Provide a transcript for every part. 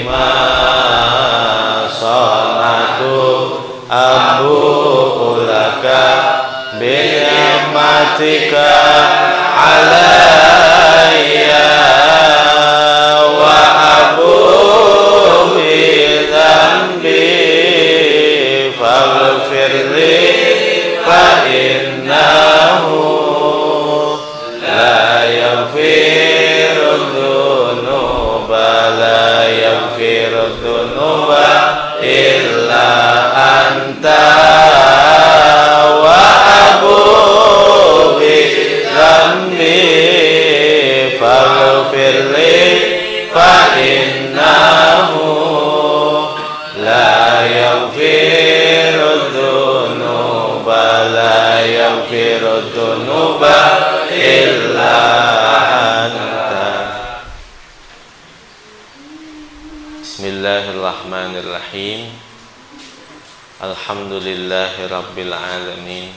ma sonatu abu ulaka bi'ni'matika alayya wa abu bidhambi faghfirli fa innahu la yaghfiru dzunuba illa anta wa abu bidhambi faghfirli fa innahu la yaghfiru dzunuba illa anta. Bismillahirrahmanirrahim. Alhamdulillahi rabbil alamin.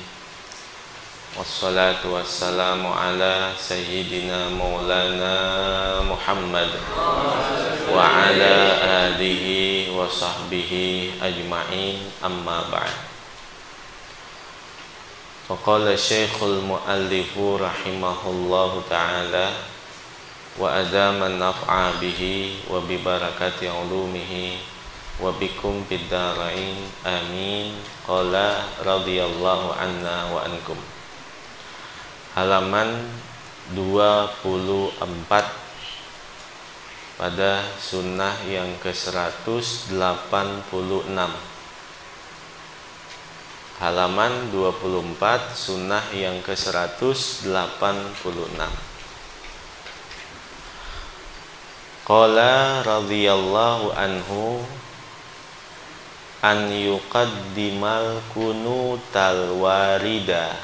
Wassalatu wassalamu ala sayyidina maulana Muhammad wa ala alihi wa sahbihi ajma'in, amma ba'd. Faqala syekhul muallifu rahimahullahu ta'ala wa adama naf'a bihi wa bi barakati ulumihi wa bikum fid darain amin. Qala radhiyallahu anna wa ankum. Halaman 24 pada sunnah yang ke-186. Halaman 24 sunnah yang ke-186. Qala radhiyallahu anhu an yuqaddimal kunutal warida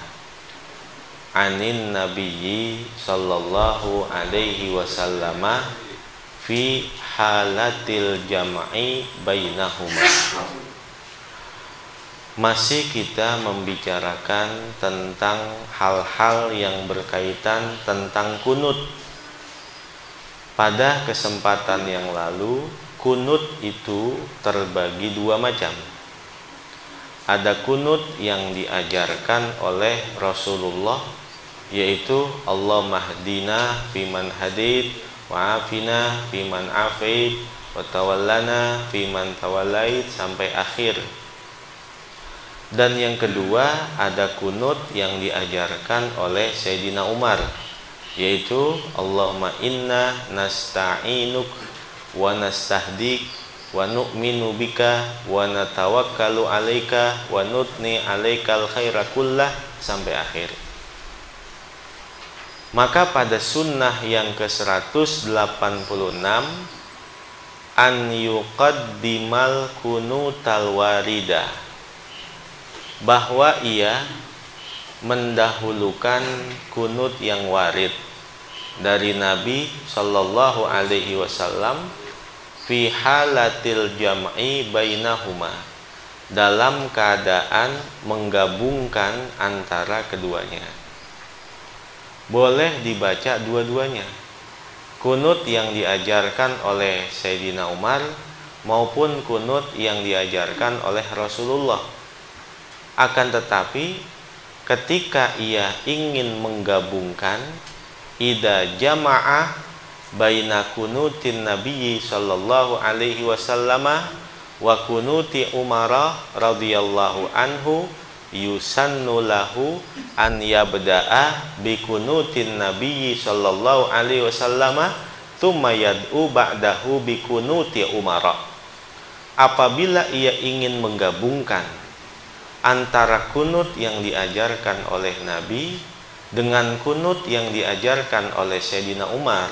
anin nabiyyi sallallahu alaihi wasallama fi halatil jam'i bainahuma. Masih kita membicarakan tentang hal-hal yang berkaitan tentang kunut. Pada kesempatan yang lalu, kunut itu terbagi dua macam. Ada kunut yang diajarkan oleh Rasulullah, yaitu Allahumma hdina fiman hadid wa afina fiman afid wa tawallana fiman tawallait sampai akhir. Dan yang kedua, ada kunut yang diajarkan oleh Sayyidina Umar, yaitu Allahumma inna nasta'inuk wa nastahdik wa nu'minu bika wa natawakkalu alaika wa nutni alaikal khaira kullah sampai akhir. Maka pada sunnah yang ke-186 an yuqaddimal kunutal warida, bahwa ia mendahulukan kunut yang warid dari Nabi sallallahu alaihi wasallam fi halatil jam'i bainahuma, dalam keadaan menggabungkan antara keduanya. Boleh dibaca dua-duanya, kunut yang diajarkan oleh Sayyidina Umar maupun kunut yang diajarkan oleh Rasulullah. Akan tetapi ketika ia ingin menggabungkan, idza jama'ah baina kunutin nabiyyi sallallahu alaihi wasallama wa kunuti Umar radhiyallahu anhu, yusannu lahu an yabda'a bi kunutin nabiyyi sallallahu alaihi wasallama thumma yad'u ba'dahu bi kunuti Umar. Apabila ia ingin menggabungkan antara kunut yang diajarkan oleh Nabi dengan kunut yang diajarkan oleh Sayyidina Umar,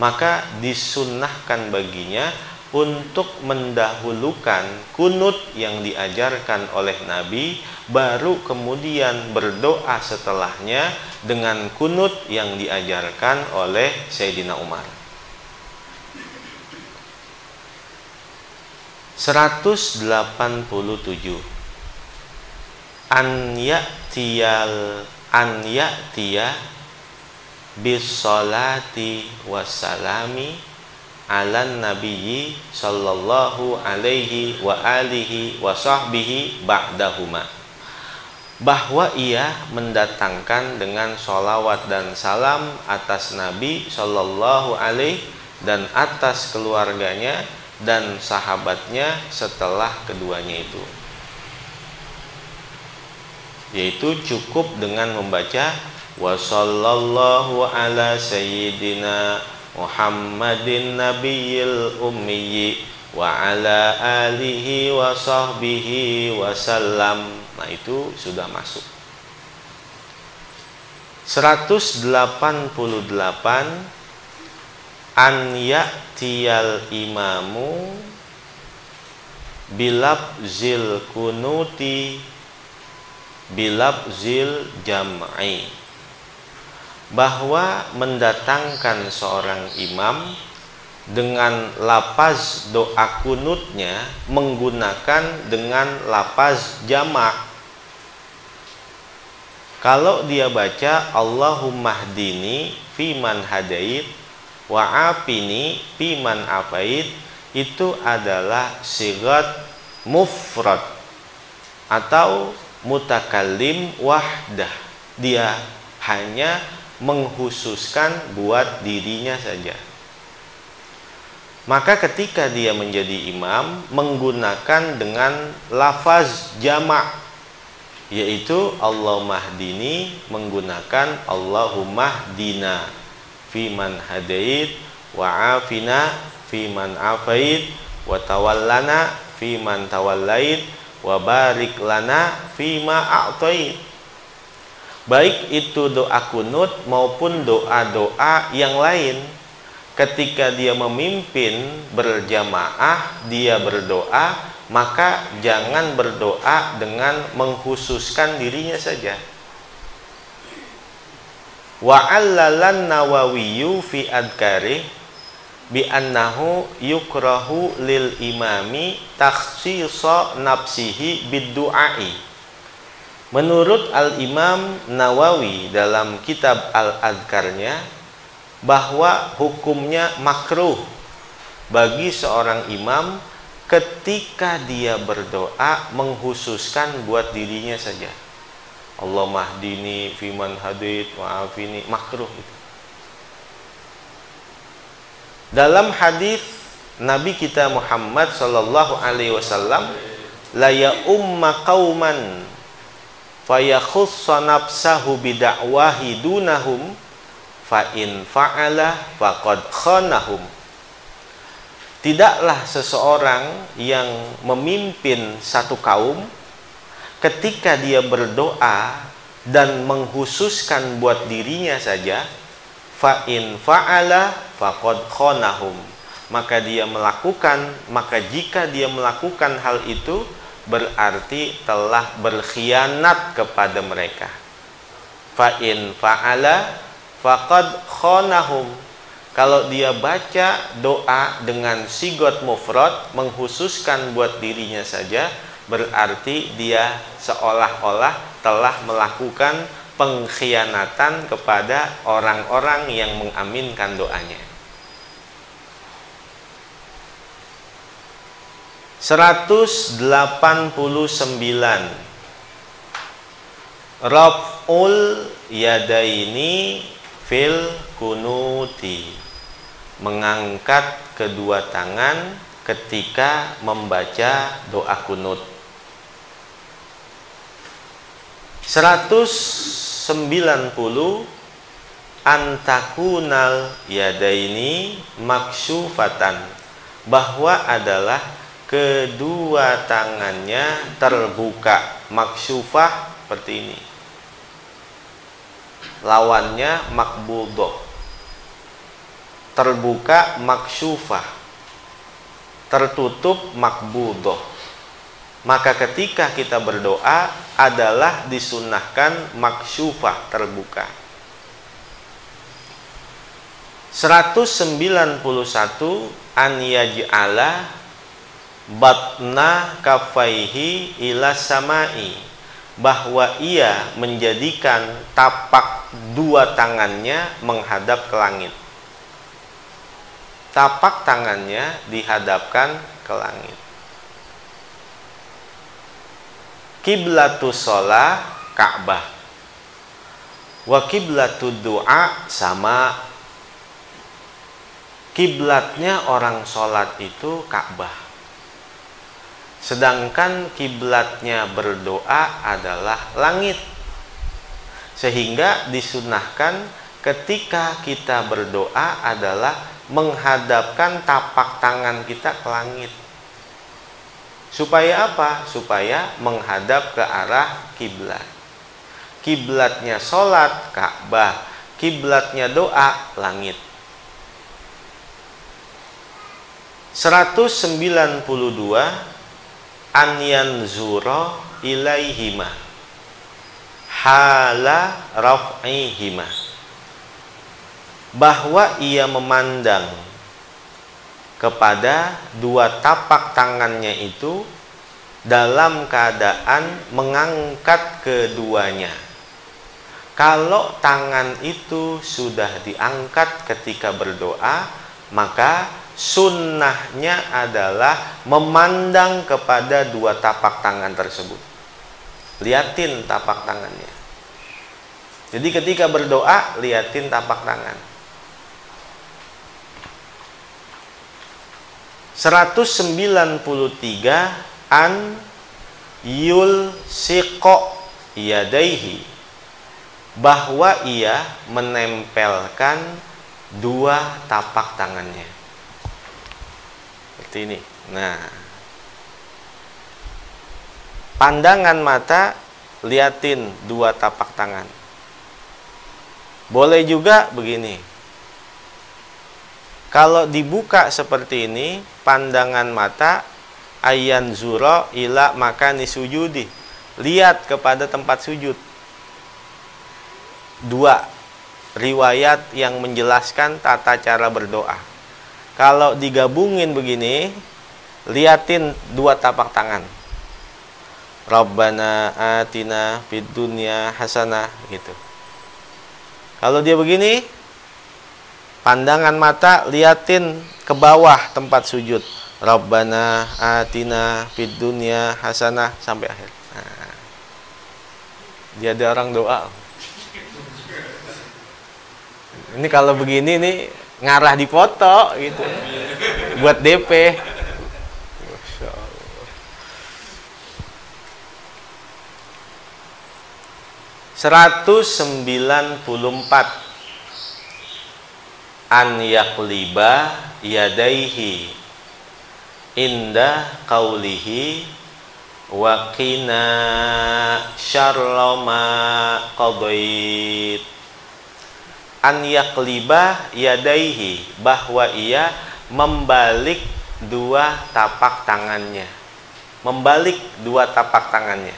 maka disunnahkan baginya untuk mendahulukan kunut yang diajarkan oleh Nabi, baru kemudian berdoa setelahnya dengan kunut yang diajarkan oleh Sayyidina Umar. 187 an ya'tiya bis salati wassalami 'alan nabiyyi sallallahu alaihi wa alihi wa sahbihi ba'dahuma, bahwa ia mendatangkan dengan sholawat dan salam atas Nabi sallallahu alaihi dan atas keluarganya dan sahabatnya setelah keduanya itu, yaitu cukup dengan membaca wa sallallahu ala sayyidina Muhammadin nabiyil ummiyyi wa ala alihi wa sahbihi wa sallam. Nah, itu sudah masuk. 188 an ya'tiyal imamu bilabzil kunuti bilabzil jam'i, bahwa mendatangkan seorang imam dengan lafaz doa kunutnya menggunakan dengan lafaz jamak. Kalau dia baca Allahumma hdini fiman hadait wa afini fiman afait, itu adalah sigat mufrad atau mutakallim wahdah. Dia hanya menghususkan buat dirinya saja. Maka ketika dia menjadi imam menggunakan dengan lafaz jamak, yaitu Allahumma hdini menggunakan Allahumma hdina fiman hadait wa afina fiman afait wa tawallana fiman tawallait wa barik lana fima a'tait. Baik itu doa kunut maupun doa-doa yang lain, ketika dia memimpin berjamaah, dia berdoa, maka jangan berdoa dengan mengkhususkan dirinya saja. Wa 'allalan Nawawiyyu fi adkarih bi annahu yukrahu lil imami takhsisa nafsihi bid-du'ai. Menurut Al-Imam Nawawi dalam kitab Al-Adkarnya, bahwa hukumnya makruh bagi seorang imam ketika dia berdoa menghususkan buat dirinya saja. Allahumma hdini fiman hadait wa afini, makruh itu. Dalam hadis Nabi kita Muhammad sallallahu alaihi wasallam, la ya umma qauman fayakhussa nafsahu bida'wahi dunahum fa in fa'ala faqad khanahum. Tidaklah seseorang yang memimpin satu kaum ketika dia berdoa dan menghususkan buat dirinya saja, fa in fa'ala faqad khanahum, maka jika dia melakukan hal itu berarti telah berkhianat kepada mereka. Fa in fa'ala faqad khanahum. Kalau dia baca doa dengan sigot mufrad menghususkan buat dirinya saja, berarti dia seolah-olah telah melakukan pengkhianatan kepada orang-orang yang mengaminkan doanya. 189 Raf'ul yadaini fil kunuti, mengangkat kedua tangan ketika membaca doa kunut. 190 antakunal yadaini maksyufatan, bahwa adalah kedua tangannya terbuka. Maksyufah seperti ini, lawannya makbudoh. Terbuka maksyufah, tertutup makbudoh. Maka ketika kita berdoa adalah disunnahkan maksyufah, terbuka. 191 an yaj'ala batna kafaihi ila samai, bahwa ia menjadikan tapak dua tangannya menghadap ke langit. tapak tangannya dihadapkan ke langit. Qiblatus shalah Ka'bah. Wa qiblatud du'a sama. Kiblatnya orang sholat itu Ka'bah. Sedangkan kiblatnya berdoa adalah langit. Sehingga disunahkan ketika kita berdoa adalah menghadapkan tapak tangan kita ke langit. Supaya apa? Supaya menghadap ke arah kiblat. Kiblatnya sholat Ka'bah, kiblatnya doa langit. 192 an yanzura ilaihima hala raf'ihima, bahwa ia memandang kepada dua tapak tangannya itu dalam keadaan mengangkat keduanya. Kalau tangan itu sudah diangkat ketika berdoa, maka sunnahnya adalah memandang kepada dua tapak tangan tersebut. Liatin tapak tangannya. Jadi ketika berdoa, liatin tapak tangan. 193 an yulsiqa yadaihi, bahwa ia menempelkan dua tapak tangannya. Seperti ini. Nah, pandangan mata liatin dua tapak tangan. Boleh juga begini. Kalau dibuka seperti ini, pandangan mata ayan zura ila makani sujudi, lihat kepada tempat sujud. Dua riwayat yang menjelaskan tata cara berdoa. Kalau digabungin begini, liatin dua tapak tangan. Rabbana atina fid dunya hasanah gitu. Kalau dia begini, pandangan mata liatin ke bawah tempat sujud. Rabbana atina fid dunya hasanah sampai akhir. Nah, dia ada orang doa. Ini kalau begini nih ngarah di foto gitu. Buat DP. Masya Allah. 194 an yaqliba yadaihi inda qawlihi wa qina syarra ma qadait. An yaqliba yadaihi, bahwa ia membalik dua tapak tangannya. Membalik dua tapak tangannya.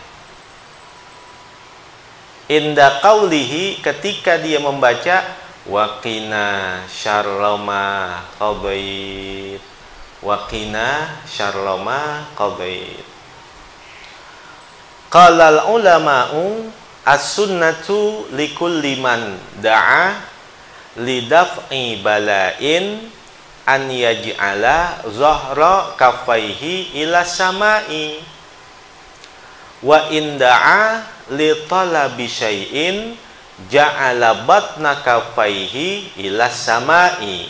Inda qawlihi, ketika dia membaca wa qina syarra ma qadait, wa qina syarra ma qadait. Qala al ulama'u as-sunnatu likulli man da'a lidaf'i bala'in an yaj'ala zahra kaffaihi ila samai wa in da'a li talabi syai'in ja'ala batna kaffaihi ila samai.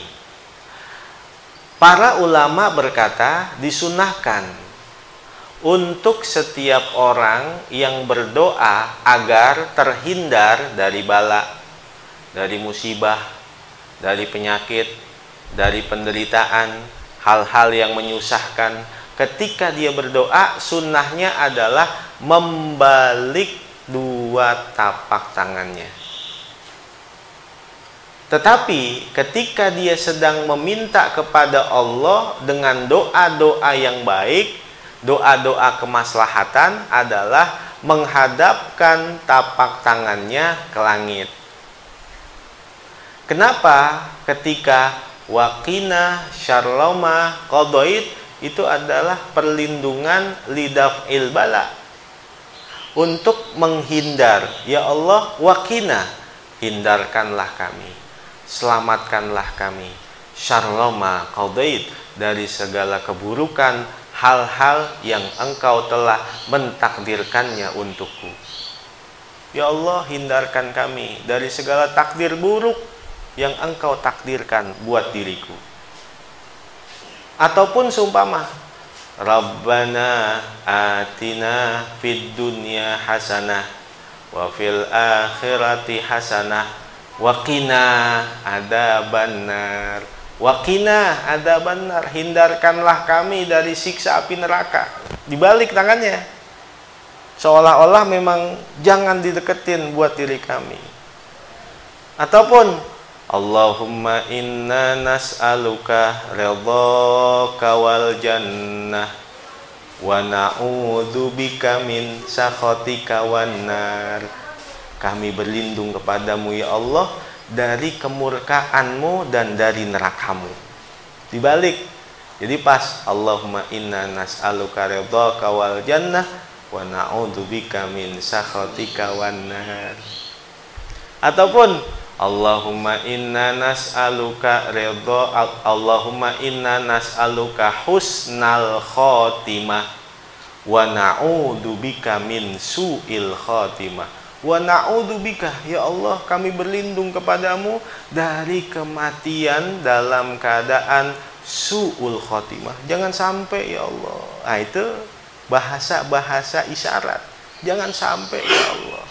Para ulama berkata, disunahkan untuk setiap orang yang berdoa agar terhindar dari bala, dari musibah, dari penyakit, dari penderitaan, hal-hal yang menyusahkan. Ketika dia berdoa, sunnahnya adalah membalik dua tapak tangannya. Tetapi ketika dia sedang meminta kepada Allah dengan doa-doa yang baik, doa-doa kemaslahatan adalah menghadapkan tapak tangannya ke langit. Kenapa? Ketika waqina syarrama qadait, itu adalah perlindungan lidaf'il bala, untuk menghindar. Ya Allah, waqina, hindarkanlah kami, selamatkanlah kami syarra ma qadait, dari segala keburukan hal-hal yang engkau telah mentakdirkannya untukku. Ya Allah, hindarkan kami dari segala takdir buruk yang engkau takdirkan buat diriku. Ataupun seumpama, Rabbana atina fid dunya hasanah wa fil akhirati hasanah wa qina adzabannar. Wa qina adzabannar, hindarkanlah kami dari siksa api neraka. Dibalik tangannya, seolah-olah memang jangan dideketin buat diri kami. Ataupun Allahumma inna nas'aluka ridhaka wal jannah wa na'udzubika min sakhatika wan nar. Kami berlindung kepadamu ya Allah dari kemurkaanmu dan dari nerakamu. Dibalik, jadi pas Allahumma inna nas'aluka ridhaka wal jannah wa na'udzubika min sakhatika wan nar. Ataupun Allahumma inna nas'aluka Allahumma inna nas'aluka husnal khotimah wa na'udzubika min su'il khotimah. Wa na'udzubika, ya Allah, kami berlindung kepadamu dari kematian dalam keadaan su'ul khotimah. Jangan sampai ya Allah. Nah, itu bahasa-bahasa isyarat. Jangan sampai ya Allah.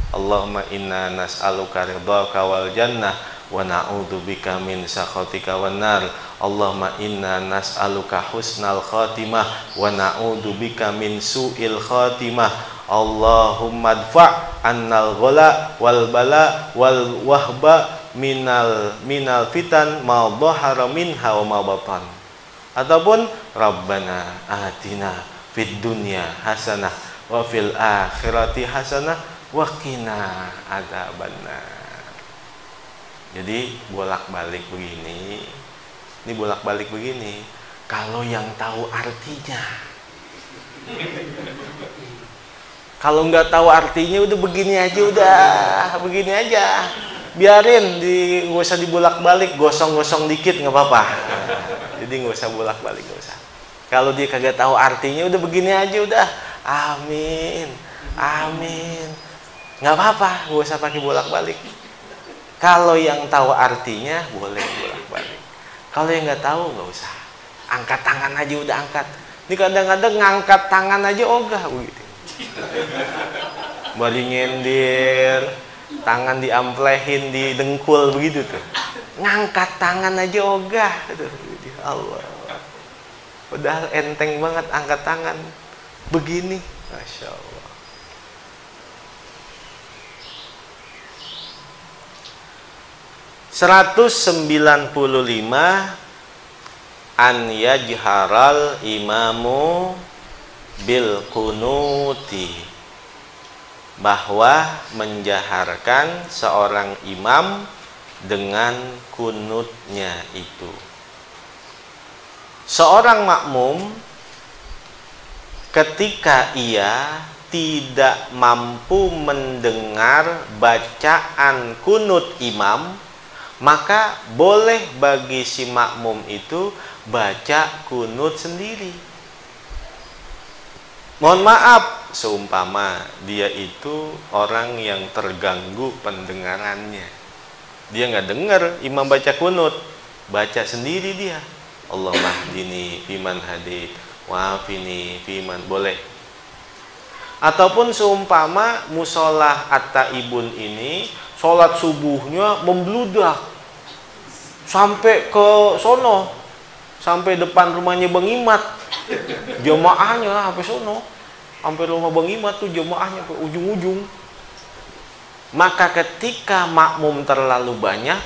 Allahumma inna nas'aluka ridhaka wal jannah wa na'udzubika min sakhatika wan nar. Allahumma inna nas'aluka husnal khatimah wa na'udzubika min su'il khatimah. Allahumma adfa' annal ghala wal bala wal wahba minal fitan ma dhahara minha wa ma batan. Ataupun Rabbana atina fid dunya hasanah wa fil akhirati hasanah wa qina adzabannar. Jadi bolak-balik begini. Ini bolak-balik begini. Kalau yang tahu artinya. Kalau nggak tahu artinya udah begini aja, begini aja. Biarin, nggak usah dibolak-balik, gosong-gosong dikit nggak apa-apa. Jadi nggak usah bolak-balik, nggak usah. Kalau dia kagak tahu artinya udah begini aja udah. Amin, amin. Nggak apa-apa, nggak usah pakai bolak-balik. Kalau yang tahu artinya boleh bolak-balik. Kalau yang nggak tahu nggak usah. Angkat tangan aja udah angkat. Ini kadang-kadang ngangkat tangan aja ogah begitu. Baru nyindir, tangan diamplehin di dengkul begitu tuh. Ngangkat tangan aja ogah. Aduh, ya Allah. Padahal enteng banget angkat tangan begini, masya Allah. 195 an yajharal imamu bil kunuti, bahwa menjaharkan seorang imam dengan kunutnya itu. Seorang makmum ketika ia tidak mampu mendengar bacaan kunut imam, maka boleh bagi si makmum itu baca kunut sendiri. Mohon maaf, seumpama dia itu orang yang terganggu pendengarannya, dia nggak dengar imam baca kunut, baca sendiri dia. Allahumma hdini fiman hadait wa afini fiman, boleh. Ataupun seumpama musolah at-taibun ini sholat subuhnya membludak sampai ke sono, sampai depan rumahnya Bang Imat, jamaahnya sampai sono, sampai rumah Bang Imat tuh jamaahnya ke ujung-ujung. Maka ketika makmum terlalu banyak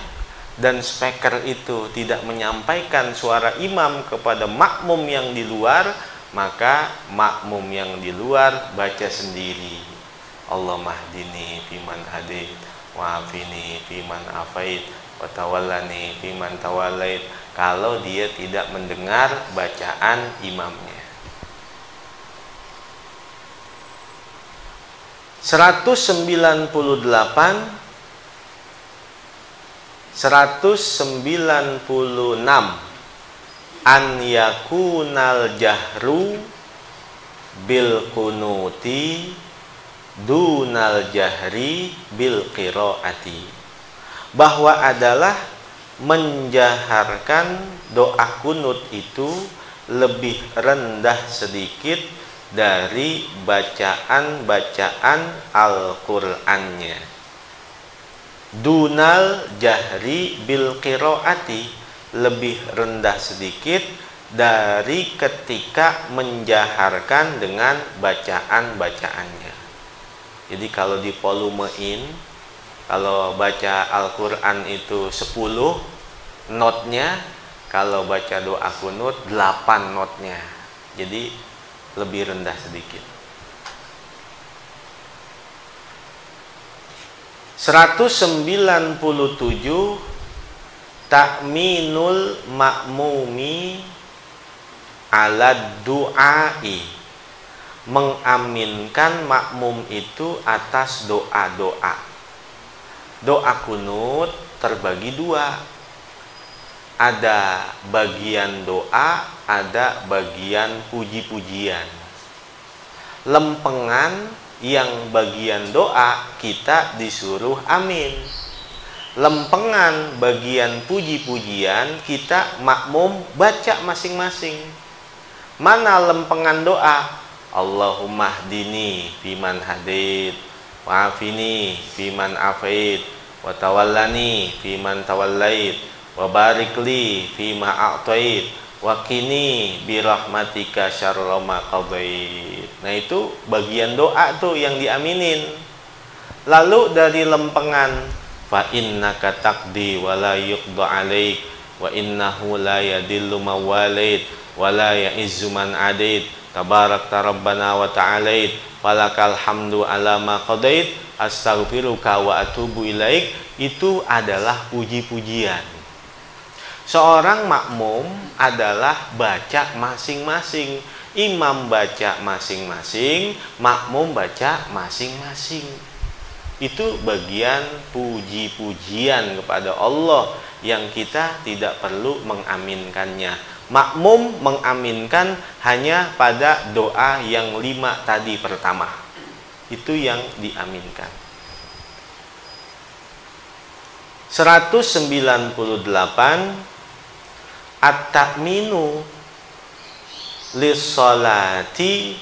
dan speaker itu tidak menyampaikan suara imam kepada makmum yang di luar, maka makmum yang di luar baca sendiri. Allahumma hdini fiman hadait wa afini fiman afait wa tawallani fiman tawallait, kalau dia tidak mendengar bacaan imamnya. 198 196 an yakunal jahru bil kunuti dunal jahri bil qiraati, bahwa adalah menjaharkan doa kunut itu lebih rendah sedikit dari bacaan-bacaan Al-Qur'annya. Dunal jahri bil qiraati, lebih rendah sedikit dari ketika menjaharkan dengan bacaan-bacaannya. Jadi kalau di volumein, kalau baca Al-Quran itu 10 notnya, kalau baca doa kunut 8 notnya. Jadi lebih rendah sedikit. 197 ta'minul ma'mumi ala du'ai, mengaminkan makmum itu atas doa-doa. Doa kunut terbagi dua, ada bagian doa, ada bagian puji-pujian. Lempengan yang bagian doa kita disuruh amin. Lempengan bagian puji-pujian kita makmum baca masing-masing. Mana lempengan doa? Allahumma hdini fiman hadait, wa'afini fiman afait, wa tawallani fiman tawallait, wa barikli fima a'tait, wa qini birahmatika syarra ma qadait. Nah, itu bagian doa tuh yang diaminin. Lalu dari lempengan fa innaka taqdi wa la yuqda 'alaik wa innahu la yadillu man walait wa la ya'izzu man adait tabarakta rabbana wa ta'alait walakal hamdu ala ma qadait astaghfiruka wa atubu ilaik. Itu adalah puji-pujian. Seorang makmum adalah baca masing-masing, imam baca masing-masing, makmum baca masing-masing. Itu bagian puji-pujian kepada Allah yang kita tidak perlu mengaminkannya. Makmum mengaminkan hanya pada doa yang 5 tadi pertama. Itu yang diaminkan. 198 at-ta'minu lis-salati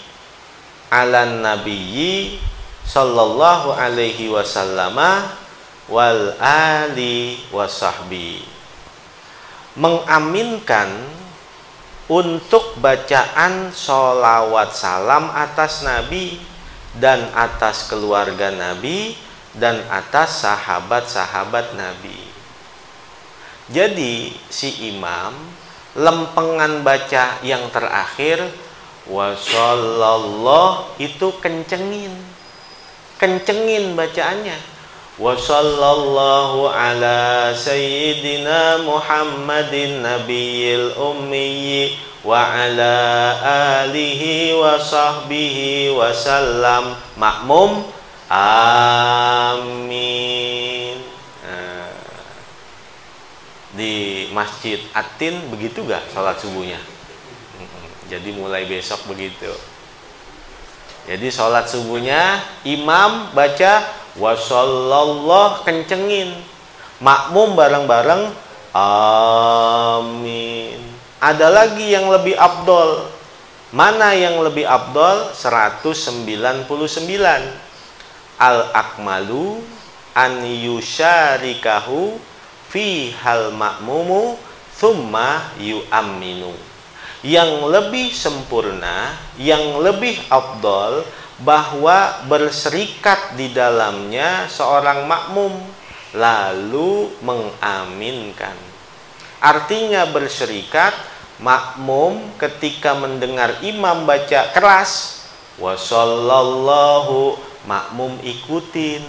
'alan nabiyyi sallallahu alaihi wasallama wal ali wasahbi, mengaminkan untuk bacaan sholawat salam atas Nabi dan atas keluarga Nabi dan atas sahabat-sahabat Nabi. Jadi si imam lempengan baca yang terakhir wa sallallahu itu kencengin bacaannya. Wa sallallahu ala sayyidina Muhammadin nabiyil ummi wa ala alihi wa sahbihi wa sallam. Makmum amin. Di Masjid Atin begitu gak sholat subuhnya? Jadi mulai besok begitu. Jadi sholat subuhnya imam baca wa sallallahu kencengin, makmum bareng-bareng amin. Ada lagi yang lebih afdol. Mana yang lebih afdol? 199 al-akmalu an yusyarikahu fi hal makmumu thumma yu'amminu. Yang lebih sempurna, yang lebih afdol, bahwa berserikat di dalamnya seorang makmum lalu mengaminkan. Artinya berserikat, makmum ketika mendengar imam baca keras wa sallallahu, makmum ikutin.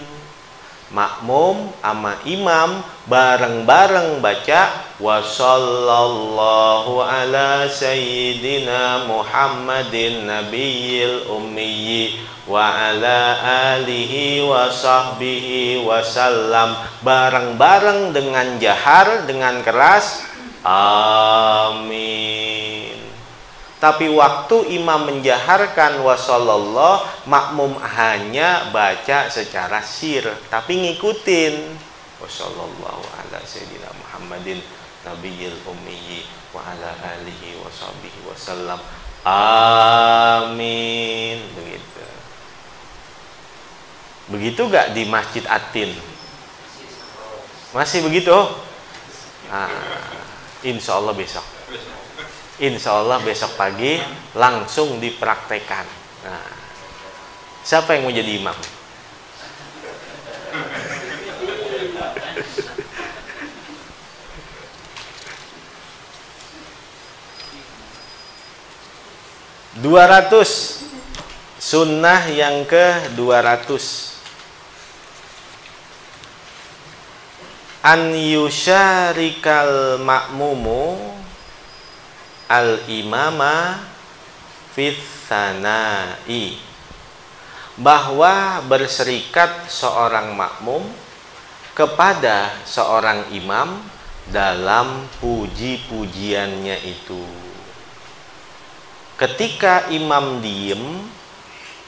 makmum ama imam bareng-bareng baca wa sallallahu ala sayyidina Muhammadin nabiyil ummi wa ala alihi wa sahbihi wasallam, bareng-bareng dengan jahar, dengan keras, amin. Tapi waktu imam menjaharkan wasallallahu, makmum hanya baca secara sir, tapi ngikutin wasallallahu ala sayyidina Muhammadin nabiyil ummi wa ala alihi washabihi wasallam, amin. Begitu gak di Masjid Atin? Masih begitu? Insya Allah besok. Insya Allah besok pagi langsung dipraktekan. Nah, siapa yang mau jadi imam? (200) Sunnah yang ke-200, an yusyarikal makmumu al-imama fitsanai, bahwa berserikat seorang makmum kepada seorang imam dalam puji-pujiannya itu. Ketika imam diem,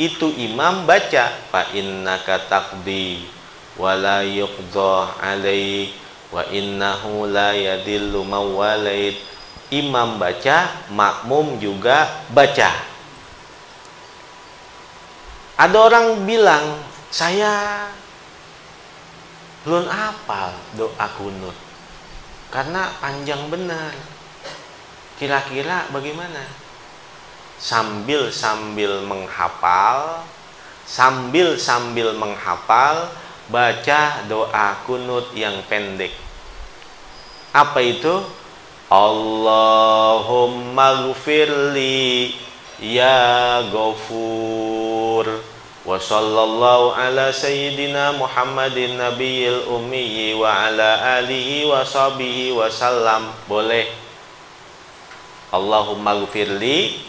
itu imam baca fa innaka taqdi wa la yuqdha alaik wa innahu la yadillu man walait. Imam baca, makmum juga baca. Ada orang bilang, saya belum hafal doa kunut karena panjang benar. Kira-kira bagaimana? Sambil menghafal, baca doa kunut yang pendek. Apa itu? Allahumma ghfirli ya Ghafur wa sallallahu ala sayyidina Muhammadin nabiyil ummi wa ala alihi wa sahbihi wasallam. Boleh. Allahumma ghfirli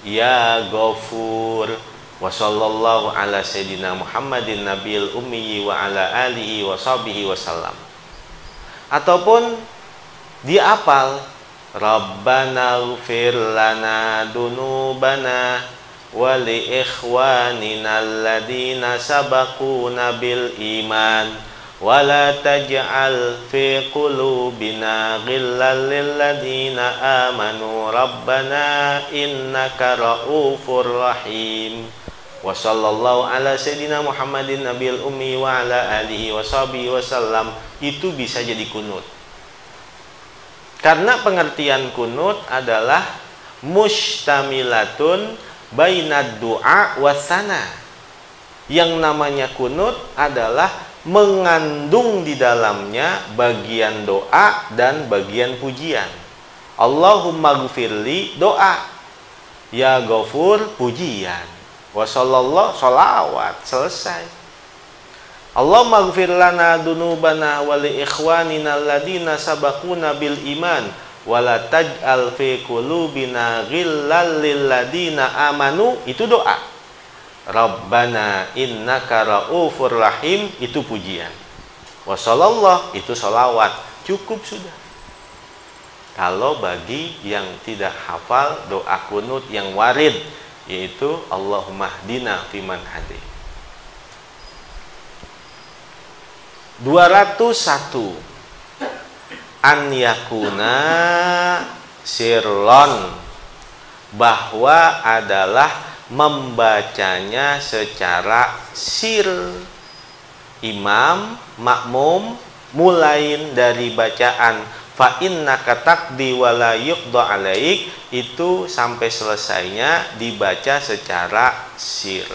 ya Ghafur wa sallallahu ala sayyidina Muhammadin nabiyil ummi wa ala alihi wa sahbihi wasallam. Ataupun diapal, Rabbana ighfir lana dunubana wa li ikhwanina alladhina sabaquna bil iman wa la taj'al fi qulubina ghillan lil ladzina amanu rabbana innaka raufur rahim. Wa sallallahu ala sayyidina Muhammadin nabil ummi wa ala alihi wa sahbihi wasallam. Itu bisa jadi kunut. Karena pengertian kunut adalah mustamilatun bainad du'a wasana. Yang namanya kunut adalah mengandung di dalamnya bagian doa dan bagian pujian. Allahumma ghfirli doa, ya Ghafur pujian, wa sallallahu sholawat, selesai. Allahumma ighfir lana dunubana wa li ikhwanina alladhina sabaquna bil iman wa la taj'al fi qulubina ghillan lil ladzina amanu, itu doa. Rabbana innaka raufur rahim, itu pujian. Wa sallallahu, itu sholawat. Cukup sudah. Kalau bagi yang tidak hafal doa kunut yang warid, yaitu Allahumma hdina fiman hadi. 201 an yakuna sirlon, bahwa adalah membacanya secara sir. Imam, makmum mulain dari bacaan fa innaka taqdi wa la yuqda alaik, itu sampai selesainya dibaca secara sir.